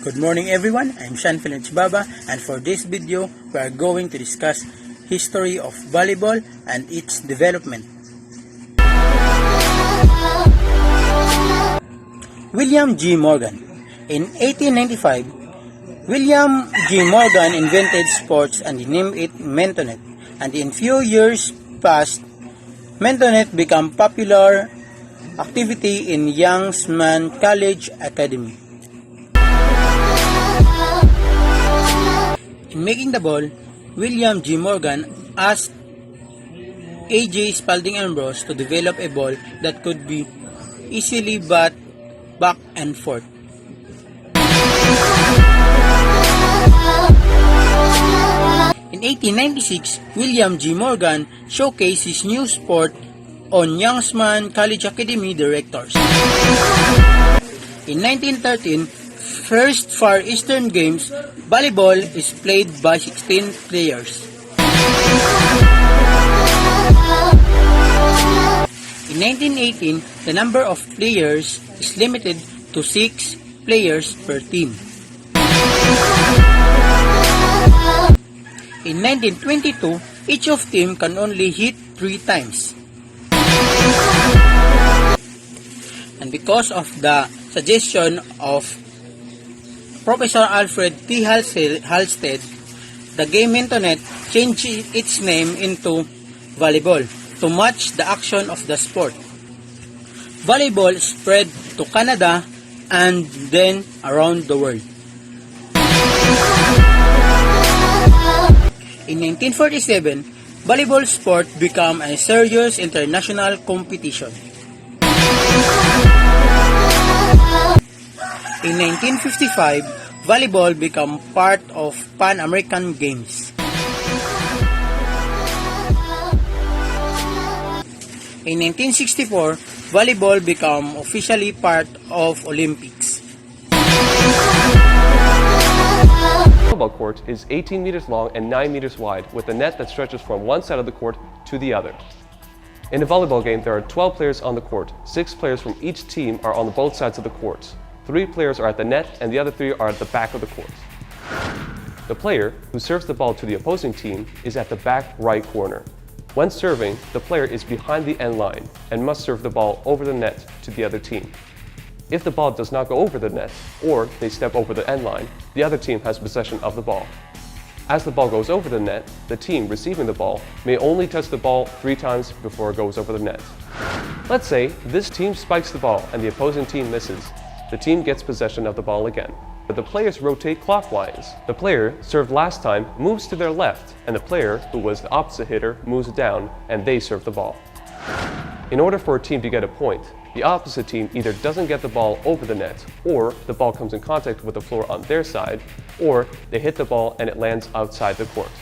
Good morning everyone, I'm Sean Baba, and for this video, we are going to discuss history of volleyball and its development. William G. Morgan. In 1895, William G. Morgan invented sports and he named it Mentonet, and in few years past, Mentonet became popular activity in Youngsman College Academy. In making the ball, William G. Morgan asked A.J. Spalding Ambrose to develop a ball that could be easily bat back and forth. In 1896, William G. Morgan showcased his new sport on Youngsman College Academy directors. In 1913, first Far Eastern Games, volleyball is played by 16 players. In 1918, the number of players is limited to 6 players per team. In 1922, each of team can only hit 3 times. And because of the suggestion of Professor Alfred T. Halstead, the game Mentonet changed its name into volleyball to match the action of the sport. Volleyball spread to Canada and then around the world. In 1947, volleyball sport became a serious international competition. In 1955, volleyball became part of Pan American Games. In 1964, volleyball became officially part of Olympics. The volleyball court is 18 meters long and 9 meters wide, with a net that stretches from one side of the court to the other. In a volleyball game, there are 12 players on the court. 6 players from each team are on both sides of the court. 3 players are at the net and the other 3 are at the back of the court. The player who serves the ball to the opposing team is at the back right corner. When serving, the player is behind the end line and must serve the ball over the net to the other team. If the ball does not go over the net, or they step over the end line, the other team has possession of the ball. As the ball goes over the net, the team receiving the ball may only touch the ball 3 times before it goes over the net. Let's say this team spikes the ball and the opposing team misses. The team gets possession of the ball again. But the players rotate clockwise. The player served last time moves to their left, and the player who was the opposite hitter moves down, and they serve the ball. In order for a team to get a point, the opposite team either doesn't get the ball over the net, or the ball comes in contact with the floor on their side, or they hit the ball and it lands outside the court.